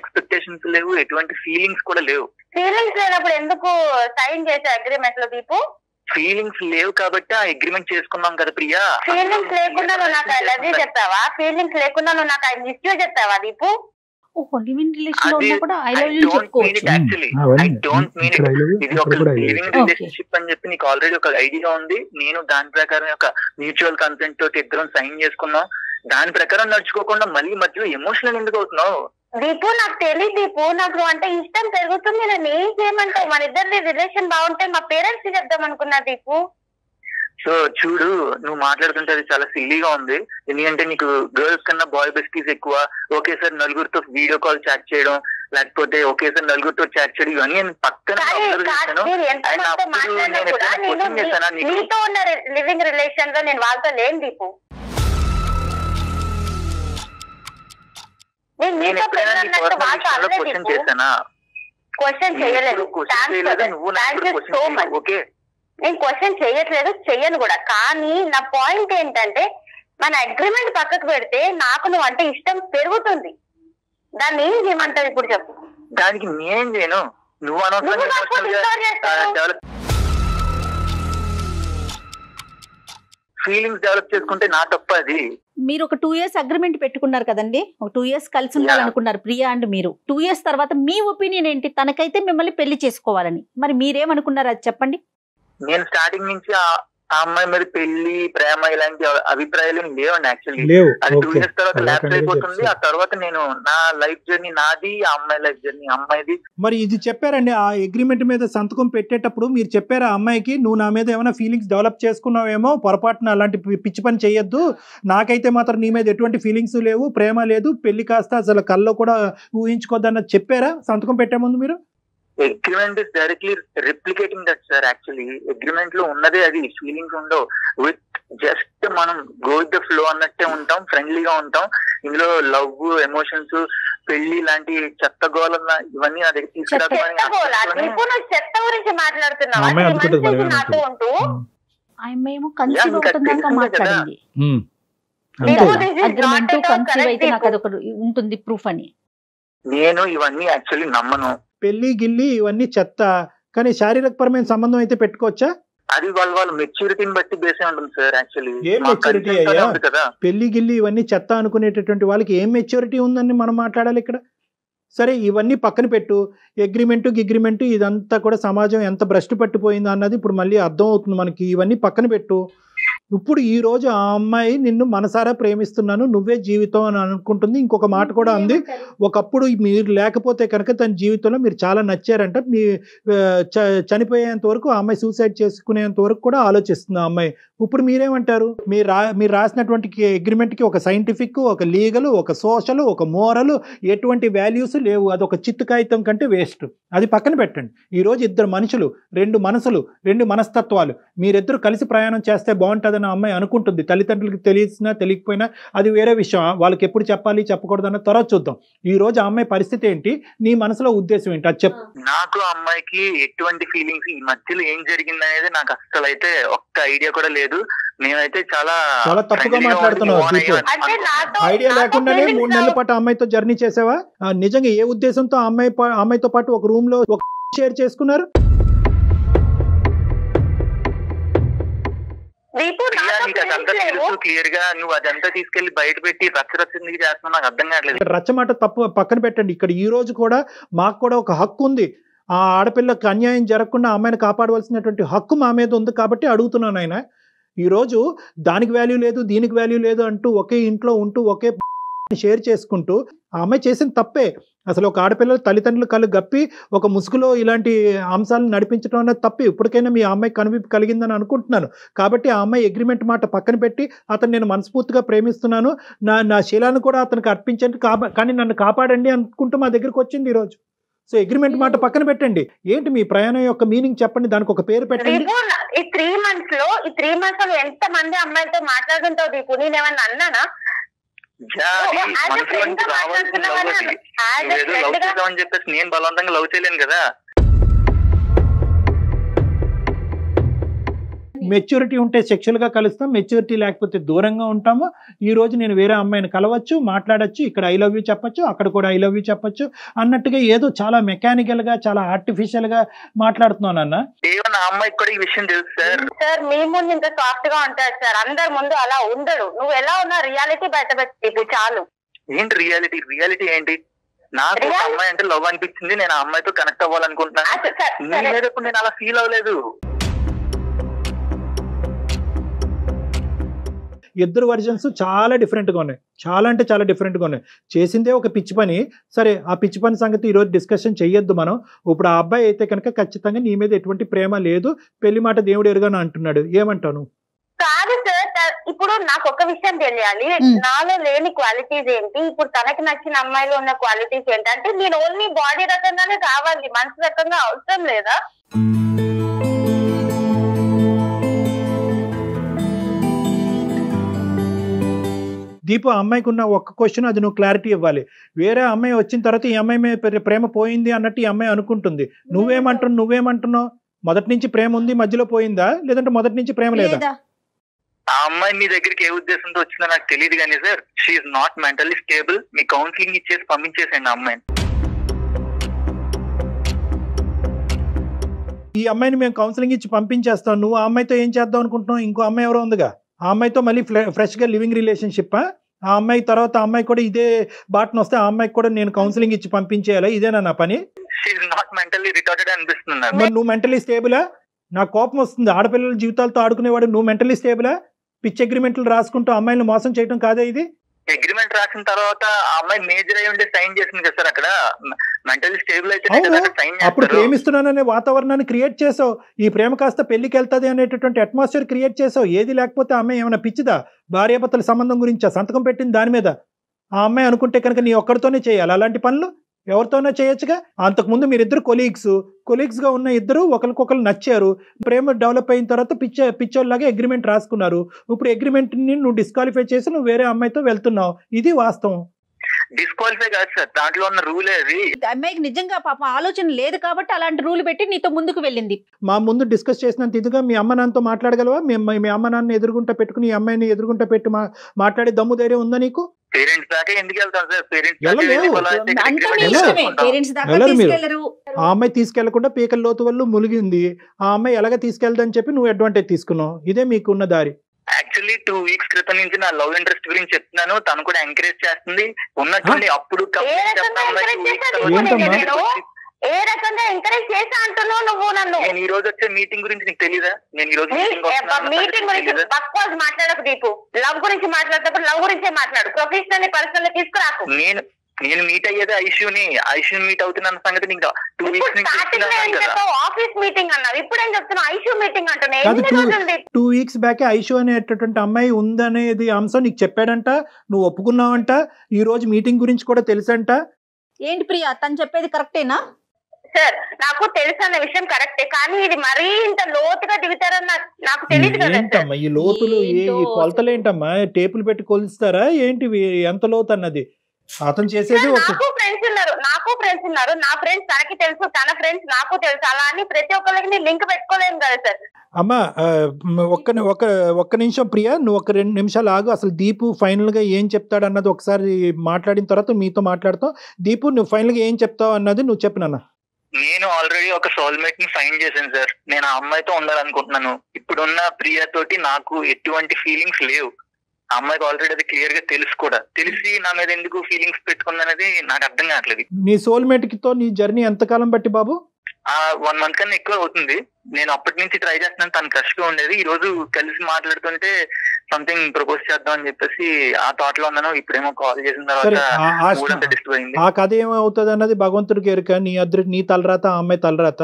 ఎక్స్పెక్టేషన్స్ లేవు, ఎటువంటి ఫీలింగ్స్ కూడా లేవు. ఫీలింగ్స్ లేనప్పుడు ఎందుకు సైన్ చేసే అగ్రిమెంట్ లో దీపు? ఫీలింగ్స్ లేవు కాబట్టి ఆ అగ్రిమెంట్ చేసుకున్నాం కదా ప్రియా. ఫీలింగ్స్ లేకుండా నువ్వు నాకు ఐ లవ్ యూ చెప్తావా? ఫీలింగ్స్ లేకుండా నువ్్ నాకు ఐ మిస్ యూ చెప్తావా దీపు? లివింగ్ రిలేషన్ లో ఉన్నా కూడా ఐ లవ్ యూ చెప్పుకోవచ్చు. I don't mean it. ఇది ఒక లివింగ్ రిలేషన్షిప్ అని చెప్పి నీకు ఆల్రెడీ ఒక ఐడియా ఉంది. నేను దాని ప్రకారం ఒక మ్యూచువల్ కన్సెంట్ తోటి ఇద్దరం సైన్ చేసుకున్నాం. దాని ప్రకారం నడుచుకోకుండా మళ్ళీ మధ్యలో ఎమోషనల్ ఎందుకు అవుతున్నావు? దీపు నాకు తెలియదు దీపు, నాకు అంటే ఇష్టం పెరుగుతుంది. నేను ఏం చేయమంటావు? మన ఇద్దరి రిలేషన్ బాగుంటే మా పేరెంట్స్ కి చెప్దాం అనుకున్నా దీపు. సో చూడు, నువ్వు మాట్లాడుతుంటే అది చాలా సిల్లీగా ఉంది. ఎందుకంటే నీకు గర్ల్స్ కన్నా బాయ్ బెస్టీస్ ఎక్కువ. ఒకేసారి నలుగురితో వీడియో కాల్ చాట్ చేయడం, లేకపోతే ఒకేసారి నలుగురితో చాట్ చేయడం, ఇవన్నీ పక్కన నీతో ఉన్న లివింగ్ రిలేషన్ లో నేను వాళ్ళతో లేను దీపు. క్వశ్చన్ చేశానా? క్వశ్చన్ చేయలేదు. ఓకే, నేను క్వశ్చన్ చేయట్లేదు, చెయ్యను కూడా. కానీ నా పాయింట్ ఏంటంటే, మన అగ్రిమెంట్ పక్కకు పెడితే నాకు నువ్వు అంటే ఇష్టం పెరుగుతుంది. దాన్ని ఏం చేయమంటావు ఇప్పుడు చెప్పు? దానికి నేనేం చేయను. నువ్వు ఫీలింగ్స్ డెవలప్ చేసుకుంటే నా తప్ప అది. మీరు ఒక 2 years అగ్రిమెంట్ పెట్టుకున్నారు కదండి, ఒక 2 years కలిసి ఉండాలనుకున్నారు ప్రియా అండ్ మీరు. 2 years తర్వాత మీ ఒపీనియన్ ఏంటి? తనకైతే మిమ్మల్ని పెళ్లి చేసుకోవాలని, మరి మీరేమనుకున్నారు అది చెప్పండి. నేను స్టార్టింగ్ నుంచి ఆ అమ్మాయి మీద పెళ్లి, ప్రేమ ఇలాంటి అభిప్రాయాలు లేవండి. యాక్చువల్లీ అది 2 years తర్వాత ల్యాప్స్ అయిపోతుంది. ఆ తర్వాత నేను నా లైఫ్ జర్నీ నాది, ఆ అమ్మాయి లైఫ్ జర్నీ అమ్మాయిది. మరి ఇది చెప్పారండి, ఆ అగ్రిమెంట్ మీద సంతకం పెట్టేటప్పుడు మీరు చెప్పారా అమ్మాయికి, నువ్వు నా మీద ఏమైనా ఫీలింగ్స్ డెవలప్ చేసుకున్నావేమో, పొరపాటున అలాంటి పిచ్చి పని చేయొద్దు, నాకైతే మాత్రం నీ మీద ఎటువంటి ఫీలింగ్స్ లేవు, ప్రేమ లేదు, పెళ్లి కాస్త అసలు కల్లో కూడా ఊహించుకోద్దన్నది చెప్పారా సంతకం పెట్టే ముందు మీరు? Agreement is directly replicating that sir. Actually agreement లో ఉన్నదే అది. ఫీలింగ్స్ ఉండవు. విత్ జస్ట్ మనం గో విత్ ద ఫ్లో అన్నట్టే ఉంటాం, ఫ్రెండ్లీగా ఉంటాం. ఇందులో లవ్, ఎమోషన్స్, పెళ్లి లాంటి చెత్త గోళ ఇవన్నీ నా దగ్గర తీసుకురాకుండా చెత్త గురించి మాట్లాడుతున్నావా? ఉంటుంది ప్రూఫ్ అని. నేను ఇవన్నీ యాక్చువల్లీ నమ్మను. పెళ్లి గిల్లి ఇవన్నీ చెత్త, కానీ శారీరకపరమైన సంబంధం అయితే పెట్టుకోవచ్చా? అది వాళ్ళ మెచ్యూరిటీని బట్టి బేసే ఉంటుంది సార్. యాక్చువల్లీ ఏం మెచ్యూరిటీ అయ్యా? పెళ్లి గిల్లి ఇవన్నీ చెత్త అనుకునేటటువంటి వాళ్ళకి ఏం మెచ్యూరిటీ ఉందని మనం మాట్లాడాలి ఇక్కడ. సరే ఇవన్నీ పక్కన పెట్టు, అగ్రిమెంటు ఇదంతా కూడా సమాజం ఎంత భ్రష్టు పట్టిపోయిందో అన్నది ఇప్పుడు మళ్ళీ అర్థం అవుతుంది మనకి. ఇవన్నీ పక్కన పెట్టు. ఇప్పుడు ఈ రోజు ఆ అమ్మాయి నిన్ను మనసారా ప్రేమిస్తున్నాను, నువ్వే జీవితం అని అనుకుంటుంది. ఇంకొక మాట కూడా అంది, ఒకప్పుడు మీరు లేకపోతే కనుక తన జీవితంలో మీరు చాలా నచ్చారంట, మీ చనిపోయేంత వరకు ఆ అమ్మాయి సూసైడ్ చేసుకునేంత వరకు కూడా ఆలోచిస్తుంది ఆ అమ్మాయి. ఇప్పుడు మీరేమంటారు? మీరు రాసినటువంటి అగ్రిమెంట్కి ఒక సైంటిఫిక్, ఒక లీగల్, ఒక సోషల్, ఒక మోరల్, ఎటువంటి వాల్యూస్ లేవు. అది ఒక చిత్తు కాగితం కంటే వేస్ట్. అది పక్కన పెట్టండి. ఈరోజు ఇద్దరు మనుషులు, 2 మనసులు, 2 మనస్తత్వాలు, మీరిద్దరు కలిసి ప్రయాణం చేస్తే బాగుంటుంది కాదని ఆ అమ్మాయి అనుకుంటుంది. తల్లిదండ్రులకి తెలిసినా తెలియకపోయినా అది వేరే విషయం. వాళ్ళకి ఎప్పుడు చెప్పాలి చెప్పకూడదు అన్న తర్వాత చూద్దాం. ఈ రోజు ఆ అమ్మాయి పరిస్థితి ఏంటి, నీ మనసులో ఉద్దేశం ఏంటి అది చెప్పు. నాకు అమ్మాయికి ఎటువంటి ఫీలింగ్స్, ఈ మధ్యలో ఏం జరిగింది అనేది నాకు అస్సలు అయితే ఒక్క ఐడియా కూడా లేదు. మేమైతే చాలా తప్పుగా మాట్లాడుతున్నావు. ఐడియా లేకుండానే 3 నెలల పాటు అమ్మాయితో జర్నీ చేసావా? నిజంగా ఏ ఉద్దేశంతో అమ్మాయితో పాటు ఒక రూమ్ లో ఒక షేర్ చేసుకున్నారు? క్లియర్ గా నువ్వు అదంతా తీసుకెళ్లి బయట పెట్టి రచ్చరచ్చందుకు చేస్తున్నావు నాకు అర్థం కావట్లేదు. రచ్చమాట తప్పు పక్కన పెట్టండి. ఇక్కడ ఈ రోజు కూడా మాకు కూడా ఒక హక్కు ఉంది. ఆ ఆడపిల్లకి అన్యాయం జరగకుండా అమ్మాయిని కాపాడవలసినటువంటి హక్కు మా మీద ఉంది కాబట్టి అడుగుతున్నాను. ఆయన ఈరోజు దానికి వాల్యూ లేదు దీనికి వాల్యూ లేదు అంటూ ఒకే ఇంట్లో ఉంటూ ఒకే షేర్ చేసుకుంటూ ఆ అమ్మాయి చేసిన తప్పే. అసలు ఒక ఆడపిల్లలు తల్లిదండ్రులు కళ్ళు గప్పి ఒక ముసుగులో ఇలాంటి అంశాలను నడిపించడం అనేది తప్పే. ఇప్పటికైనా మీ అమ్మాయి కనువిప్పు కలిగిందని అనుకుంటున్నాను. కాబట్టి ఆ అమ్మాయి అగ్రిమెంట్ మాట పక్కన పెట్టి అతను నేను మనస్ఫూర్తిగా ప్రేమిస్తున్నాను, నా శీలాన్ని కూడా అతనికి అర్పించండి కానీ నన్ను కాపాడండి అనుకుంటూ మా దగ్గరికి వచ్చింది ఈరోజు. సో అగ్రిమెంట్ మాట పక్కన పెట్టండి. ఏంటి మీ ప్రయాణం యొక్క మీనింగ్ చెప్పండి, దానికి ఒక పేరు పెట్టండి. ఈ 3 months లో ఎంత మంది అమ్మాయిలతో మాట్లాడుతుంటావు దీపు? నేనేమన్నా అన్నానా? చెప్పేసి నేను బలవంతంగా లవ్ చేయలేను కదా. మెచ్యూరిటీ ఉంటే సెక్షువల్గా కలుస్తాం, మెచ్యూరిటీ లేకపోతే దూరంగా ఉంటాము. ఈ రోజు నేను వేరే అమ్మాయిని కలవచ్చు, మాట్లాడచ్చు, ఇక్కడ ఐ లవ్ యూ చెప్పచ్చు, అక్కడ కూడా ఐ లవ్ యూ చెప్పచ్చు అన్నట్టుగా ఏదో చాలా మెకానికల్ గా చాలా ఆర్టిఫిషియల్ గా మాట్లాడుతున్నాను అన్న. అమ్మాయికి కూడా ఈ విషయం తెలుసు సార్. మీ ముందు ఇంత సాఫ్ట్ గా ఉంటాడు సార్, అందరి ముందు అలా ఉండడు. నువ్వు ఎలా ఉన్నా రియాలిటీ బయట పెట్టి చాలు. ఏంటి రియాలిటీ? రియాలిటీ ఏంటి? నాకు అమ్మాయి అంటే లవ్ అనిపించింది, నేను ఆ అమ్మాయితో కనెక్ట్ అవ్వాలనుకుంటున్నాను. నేను అలా ఫీల్ అవ్వలేదు. ఇద్దరు వర్జన్స్ చాలా డిఫరెంట్గా ఉన్నాయి, చాలా అంటే చాలా డిఫరెంట్గా ఉన్నాయి. చేసిందే ఒక పిచ్చి పని. సరే ఆ పిచ్చి పని సంగతి ఈరోజు డిస్కషన్ చెయ్యొద్దు మనం. ఇప్పుడు ఆ అబ్బాయి అయితే కనుక ఖచ్చితంగా నీ మీద ఎటువంటి ప్రేమ లేదు, పెళ్లి మాట దేవుడు ఎరుగాను అంటున్నాడు. ఏమంటాను? కాదు సార్, ఇప్పుడు నాకు ఒక విషయం తెలియాలి, నాలో లేని క్వాలిటీస్ ఏంటి, ఇప్పుడు తనకి నచ్చిన అమ్మాయిలో ఉన్న క్వాలిటీస్ ఏంటి? అంటే నేను ఓన్లీ బాడీ రకంగానే కావాలి, మనసు రకంగా అవసరం లేదా? దీపు అమ్మాయికి ఉన్న ఒక్క క్వశ్చన్, అది నువ్వు క్లారిటీ ఇవ్వాలి. వేరే అమ్మాయి వచ్చిన తర్వాత ఈ అమ్మాయి మీద ప్రేమ పోయింది అన్నట్టు ఈ అమ్మాయి అనుకుంటుంది. నువ్వేమంటున్నావు? మొదటి నుంచి ప్రేమ ఉంది, మధ్యలో పోయిందా, లేదంటే మొదటి నుంచి ప్రేమ లేదా? ఆ అమ్మాయి మీ దగ్గరికి ఏ ఉద్దేశంతో వచ్చిందో నాకు తెలియదు కానీ sir, she's not mentally stable. మీ కౌన్సిలింగ్ ఇచ్చేసి పంపించేసండి ఆ అమ్మాయిని. ఈ అమ్మాయిని మేము కౌన్సిలింగ్ ఇచ్చి పంపించేస్తాం. నువ్వు ఆ అమ్మాయితో ఏం చేద్దాం అనుకుంటున్నావు? ఇంకో అమ్మాయి ఎవరో ఉందిగా, ఆ అమ్మాయితో మళ్ళీ ఫ్రెష్గా లివింగ్ రిలేషన్షిప్. ఆ అమ్మాయి తర్వాత ఆ అమ్మాయి కూడా ఇదే బాటను వస్తే ఆ అమ్మాయికి కూడా నేను కౌన్సిలింగ్ ఇచ్చి పంపించేయాలా? ఇదేనా నా పని? మరి నువ్వు మెంటలీ స్టేబులా? నాకు కోపం వస్తుంది. ఆడపిల్లల జీవితాలతో ఆడుకునేవాడు నువ్వు మెంటలీ స్టేబులా? పిచ్ అగ్రిమెంట్లు రాసుకుంటూ అమ్మాయిని మోసం చేయడం కాదా ఇది? అగ్రిమెంట్ రాసిన తర్వాత ఆ అమ్మాయి మేజర్ అయి ఉంటే సైన్ చేసింది కదా సార్. అక్కడ మెంటల్లీ స్టేబుల్ అయితే అప్పుడు ప్రేమిస్తున్నాననే వాతావరణాన్ని క్రియేట్ చేసావు. ఈ ప్రేమ కాస్త పెళ్లికి వెళ్తుంది అనేటటువంటి అట్మాస్ఫియర్ క్రియేట్ చేసావు. ఏది లేకపోతే ఆ అమ్మాయి ఏమైనా పిచ్చిదా? భార్యాభర్తల సంబంధం గురించి సంతకం పెట్టింది దాని మీద. ఆ అమ్మాయి అనుకుంటే కనుక నీ ఒక్కడితోనే చేయాలి అలాంటి పనులు? ఎవరితోనో చేయొచ్చుగా. అంతకుముందు మీరిద్దరు కొలీగ్స్గా ఉన్న ఇద్దరు ఒకరికొకరు నచ్చారు, ప్రేమ డెవలప్ అయిన తర్వాత పిచ్చోళ్ళలాగా అగ్రిమెంట్ రాసుకున్నారు. ఇప్పుడు అగ్రిమెంట్ని నువ్వు డిస్క్వాలిఫై చేసి నువ్వు వేరే అమ్మాయితో వెళ్తున్నావు. ఇది వాస్తవం. డిస్క్వాలిఫై కాదు సార్, దాంట్లో ఉన్న రూల్ అది. అమ్మాయికి నిజంగా పాపం ఆలోచన లేదు కాబట్టి అలాంటి రూల్ పెట్టి నీతో ముందుకు వెళ్ళింది. మా ముందు డిస్కస్ చేసినంత ఇదిగా మీ అమ్మ నాన్నతో మాట్లాడగలవా? మీ అమ్మ నాన్న ఎదురుగుంటా పెట్టుకుని ఈ అమ్మాయిని ఎదురుగుంటా పెట్టి మాట్లాడే దమ్ము ధైర్యం ఉందా నీకు? పేరెంట్స్ దాకా ఎందుకు వెళ్తాం సార్? ఆ అమ్మాయి తీసుకెళ్లకుండా పీకల లోతు వల్ల ములిగింది. ఆ అమ్మాయి ఎలాగ తీసుకెళ్దని చెప్పి నువ్వు అడ్వాంటేజ్ తీసుకున్నావు. ఇదే మీకున్న దారి. యాక్చువల్లీ 2 weeks క్రితం నుంచి నా లవ్ ఇంట్రెస్ట్ గురించి చెప్తున్నాను, తను కూడా ఎంకరేజ్ చేస్తుంది. ఉన్నట్టుండి అప్పుడు ఏ రకంగా ఎంకరేజ్ చేసా అంటున్నావు నువ్వు నన్ను? నేను ఈ రోజు వచ్చే మీటింగ్ గురించి నీకు తెలీదా? నేను ఈ రోజు మీటింగ్ గురించి బక్వాస్ మాట్లాడకు దీపు. లవ్ గురించి మాట్లాడేటప్పుడు లవ్ గురించే మాట్లాడు, ప్రొఫెషనల్ పర్సనల్ తీసుకురాకు. నేను మీట్ అయ్యేది ఐషుని మీట్ అవుతున్న సంగతి నీకు 2 weeks నుంచి ఆఫీస్ మీటింగ్ అన్నావు, ఇప్పుడేం చెప్తున్నావు ఐషు మీటింగ్ అంటున్నా? 2 weeks బ్యాక్ ఐషు అనేటటువంటి అమ్మాయి ఉందనేది అంశం నీకు చెప్పాడంట, నువ్వు ఒప్పుకున్నావంట. ఈ రోజు మీటింగ్ గురించి కూడా తెలుసంట. ఏంటి ప్రియా తను చెప్పేది కరెక్టేనా? సార్ నాకు తెలుసు అన్న విషయం కరెక్టే, కానీ ఇది మరీ ఇంత లోతుగా దిగుతారని నాకు తెలియదు కదా. ఏంటమ్మా ఈ లోతులు, ఈ కొలతలు ఏంటమ్మా? టేపులు పెట్టి కొలుస్తారా ఏంటి? ఎంత లోతు అన్నది అతను చేసేది. నాకు ఫ్రెండ్స్ ఉన్నారు, నా ఫ్రెండ్స్ తనకి తెలుసు, తన ఫ్రెండ్స్ నాకు తెలుసు, అలా అని ప్రతి ఒక్కరికి లింక్ పెట్టుకోలేము కదా సార్. అమ్మా ఒక్క నిమిషం ప్రియా, నువ్వు ఒక 2 నిమిషాలు ఆగు. అసలు దీపు ఫైనల్ గా ఏం చెప్తాడు అన్నది ఒకసారి మాట్లాడిన తర్వాత మీతో మాట్లాడతాం. దీపు నువ్వు ఫైనల్ గా ఏం చెప్తావు అన్నది నువ్వు చెప్పు నాన్న. నేను ఆల్రెడీ ఒక సోల్మేట్ ని ఫైండ్ చేశాను సార్. నేను ఆ అమ్మాయితో ఉండాలనుకుంటున్నాను. ఇప్పుడున్న ప్రియా తోటి నాకు ఎటువంటి ఫీలింగ్స్ లేవు. ఆ అమ్మాయికి ఆల్రెడీ అది క్లియర్ గా తెలుసు కూడా. తెలిసి నా మీద ఎందుకు ఫీలింగ్స్ పెట్టుకుందనేది నాకు అర్థం కావట్లేదు. నీ సోల్మేట్ తో నీ జర్నీ ఎంతకాలం బట్టి బాబు? 1 month కన్నా ఎక్కువ అవుతుంది. నేను అప్పటి నుంచి ట్రై చేస్తున్నాను. తను క్రష్ గా ఉండేది. ఈ రోజు కలిసి మాట్లాడుతుంటే సంథింగ్ ప్రపోజ్ చేద్దాం అని చెప్పేసి ఆ థాట్ లో ఉన్నాను. ఇప్పుడేమో కాల్ చేసిన తర్వాత డిస్టర్బ్ అయింది. ఆ కథ ఏమవుతుంది అన్నది భగవంతుడికి ఎరుక. నీ తలరాత, ఆ అమ్మాయి తలరాత.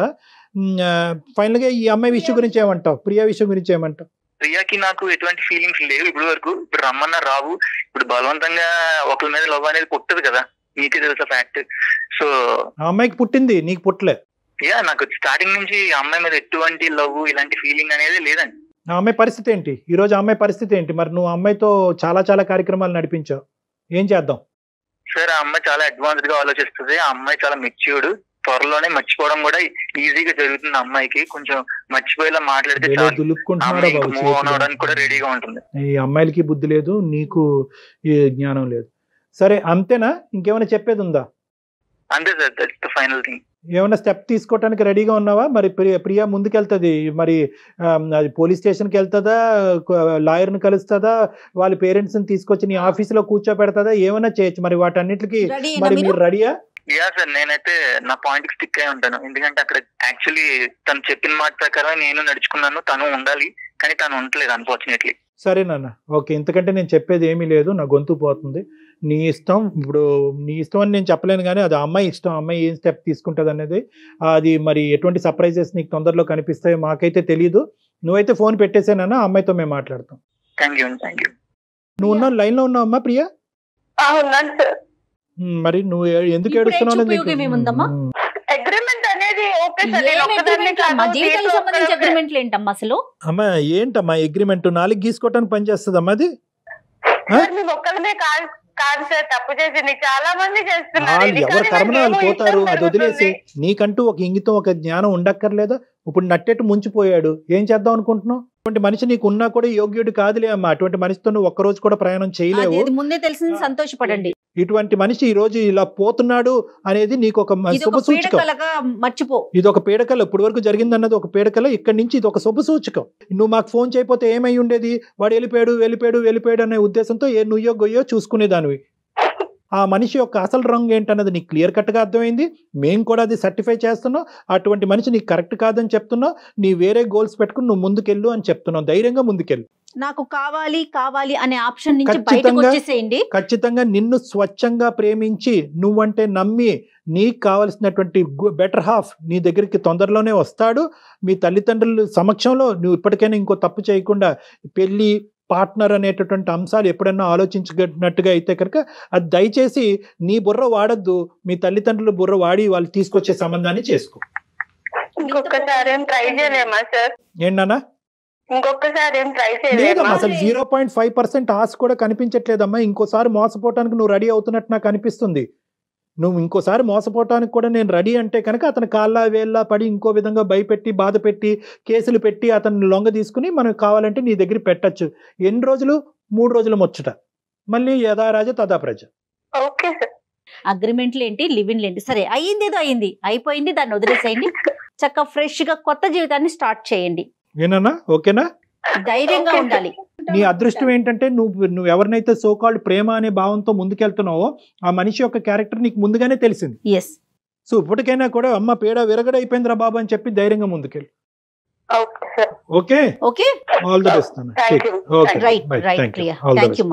ఫైనల్ గా ఈ అమ్మాయి విషయం గురించి ఏమంటావు? ప్రియా విషయం గురించి ఏమంటావు? ప్రియాకి నాకు ఎటువంటి ఫీలింగ్స్ లేవు ఇప్పుడు వరకు. ఇప్పుడు రమ్మన్నా రావు. ఇప్పుడు బలవంతంగా ఒకరి మీద లవ్ అనేది పుట్టదు కదా, నీకే తెలుసా ఫ్యాక్ట్. సో ఆ అమ్మాయికి పుట్టింది, నీకు పుట్టలే. నాకు స్టార్టింగ్ నుంచి ఆ అమ్మాయి మీద ఎటువంటి లవ్ ఇలాంటి ఫీలింగ్ అనేది లేదండి. ఆ అమ్మాయి పరిస్థితి ఏంటి ఈ రోజు? అమ్మాయి పరిస్థితి ఏంటి? మరి నువ్వు అమ్మాయితో చాలా కార్యక్రమాలు నడిపించావు, ఏం చేద్దాం? సార్ ఆ అమ్మాయి చాలా అడ్వాన్స్డ్ గా ఆలోచిస్తుంది. ఆ అమ్మాయి చాలా మెచ్యూర్డ్. త్వరలోనే మర్చిపోవడం కూడా ఈజీగా జరుగుతుంది. అమ్మాయికి కొంచెం మర్చిపోయేలా మాట్లాడితే మూవ్ ఆన్ అవడానికి కూడా రెడీగా ఉంటుంది. ఈ అమ్మాయిలకి బుద్ధి లేదు, నీకు ఈ జ్ఞానం లేదు. సరే అంతేనా? ఇంకేమైనా చెప్పేది ఉందా? అంతే sir, that's the final thing. ఏమైనా స్టెప్ తీసుకోవడానికి రెడీగా ఉన్నావా? మరి ప్రియా ముందుకెళ్తుంది, మరి అది పోలీస్ స్టేషన్కి వెళ్తుందా, లాయర్ని కలుస్తుందా, వాళ్ళ పేరెంట్స్ ని తీసుకొచ్చి నీ ఆఫీసులో కూర్చోపెడతా? ఏమైనా చేయొచ్చు. మరి వాటన్నిటికి మరి మీరు రెడీయా? యా సార్, నేనైతే నా పాయింట్ కి స్టిక్ అయి ఉంటాను. ఎందుకంటే అక్కడ యాక్చువల్లీ తను చెప్పిన మాట ప్రకారం నేను నడుచుకున్నాను. తను ఉండాలి, కానీ తను ఉండలేదు అన్ఫార్చునేట్లీ. సరే నాన్న, ఓకే. ఇంతకంటే నేను చెప్పేది ఏమీ లేదు, నా గొంతు పోతుంది. నీ ఇష్టం. ఇప్పుడు నీ ఇష్టం అని నేను చెప్పలేను, కానీ అది అమ్మాయి ఇష్టం. అమ్మాయి ఏం స్టెప్ తీసుకుంటుంది అనేది, అది మరి ఎటువంటి సర్ప్రైజెస్ నీకు తొందరలో కనిపిస్తాయో మాకైతే తెలియదు. నువ్వైతే ఫోన్ పెట్టేసానన్నా, ఆ అమ్మాయితో మేము మాట్లాడతాం. నువ్వు ఉన్న లైన్ లో ఉన్నావమ్మా ప్రియా? మరి నువ్వు ఎందుకు ఏడుస్తున్నావు? అమ్మా ఏంటమ్మా అగ్రిమెంట్? 4 గీసుకోవటానికి పనిచేస్తుందమ్మా అది? ఎవరు కర్మన వాళ్ళు పోతారు, అది వదిలేసి నీకంటూ ఒక ఇంగితం, ఒక జ్ఞానం ఉండక్కర్లేదా? ఇప్పుడు నట్టేట్టు ముంచిపోయాడు, ఏం చేద్దాం అనుకుంటున్నావు? అటువంటి మనిషి నీకు ఉన్నా కూడా యోగ్యుడు కాదులే అమ్మా. అటువంటి మనిషితో నువ్వు ఒక్కరోజు కూడా ప్రయాణం చేయలేవు. ముందే తెలిసింది, సంతోషపడండి. ఇటువంటి మనిషి ఈ రోజు ఇలా పోతున్నాడు అనేది నీకు ఒక శుభ సూచకం. మర్చిపో, ఇది ఒక పీడకల. ఇప్పుడు వరకు జరిగింది అన్నది ఒక పీడకల. ఇక్కడి నుంచి ఇది ఒక శుభ సూచకం. నువ్వు మాకు ఫోన్ చేయకపోతే ఏమై ఉండేది? వాడు వెళ్ళిపోయాడు అనే ఉద్దేశంతో నుయ్యో గొయ్యో చూసుకునేదానివి. ఆ మనిషి యొక్క అసలు రంగు ఏంటన్నది నీకు క్లియర్ కట్గా అర్థమైంది. మేము కూడా అది సర్టిఫై చేస్తున్నాం. అటువంటి మనిషి నీకు కరెక్ట్ కాదని చెప్తున్నావు. నీ వేరే గోల్స్ పెట్టుకుని నువ్వు ముందుకెళ్ళు అని చెప్తున్నావు. ధైర్యంగా ముందుకెళ్ళు. నాకు కావాలి అనే ఆప్షన్ నుంచి బయటకు వచ్చేసేయండి. ఖచ్చితంగా నిన్ను స్వచ్ఛంగా ప్రేమించి, నువ్వంటే నమ్మి, నీకు కావలసినటువంటి బెటర్ హాఫ్ నీ దగ్గరికి తొందరలోనే వస్తాడు. మీ తల్లిదండ్రుల సమక్షంలో నువ్వు ఇప్పటికైనా ఇంకో తప్పు చేయకుండా పెళ్లి, పార్ట్నర్ అనేటటువంటి అంశాలు ఎప్పుడన్నా ఆలోచించినట్టుగా అయితే కనుక అది దయచేసి నీ బుర్ర వాడద్దు. మీ తల్లిదండ్రుల బుర్ర వాడి వాళ్ళు తీసుకొచ్చే సంబంధాన్ని చేసుకో. ఏంటన్నా? లేదమ్మా, అసలు 0.5% ఆశ కూడా కనిపించట్లేదమ్మా. ఇంకోసారి మోసపోవటానికి నువ్వు రెడీ అవుతున్నట్టు నాకు అనిపిస్తుంది. నువ్వు ఇంకోసారి మోసపోవటానికి కూడా నేను రెడీ అంటే కనుక అతను కాళ్ళ వేళ్ళ పడి ఇంకో విధంగా భయపెట్టి, బాధ పెట్టి, కేసులు పెట్టి అతన్ని లొంగ తీసుకుని మనం కావాలంటే నీ దగ్గర పెట్టచ్చు. ఎన్ని రోజులు? 3 రోజులు ముచ్చట. మళ్ళీ యథారాజ తథా ప్రజ. అగ్రిమెంట్లు ఏంటి, లివిన్లు ఏంటి? సరే, అయ్యింది ఏదో అయింది, అయిపోయింది, దాన్ని వదిలేసేయండి. చక్కగా ఫ్రెష్ గా కొత్త జీవితాన్ని స్టార్ట్ చేయండి. ఏనా? ఓకేనా? ధైర్యంగా ఉండాలి. నీ అదృష్టం ఏంటంటే నువ్వు ఎవరినైతే సోకాల్డ్ ప్రేమ అనే భావంతో ముందుకెళ్తున్నావో ఆ మనిషి యొక్క క్యారెక్టర్ నీకు ముందుగానే తెలిసింది. సో ఇప్పటికైనా కూడా అమ్మ పేడ విరగడైపోయిందిరా బాబు అని చెప్పి ధైర్యంగా ముందుకెళ్ళి. Okay, all the best. Right, thank you.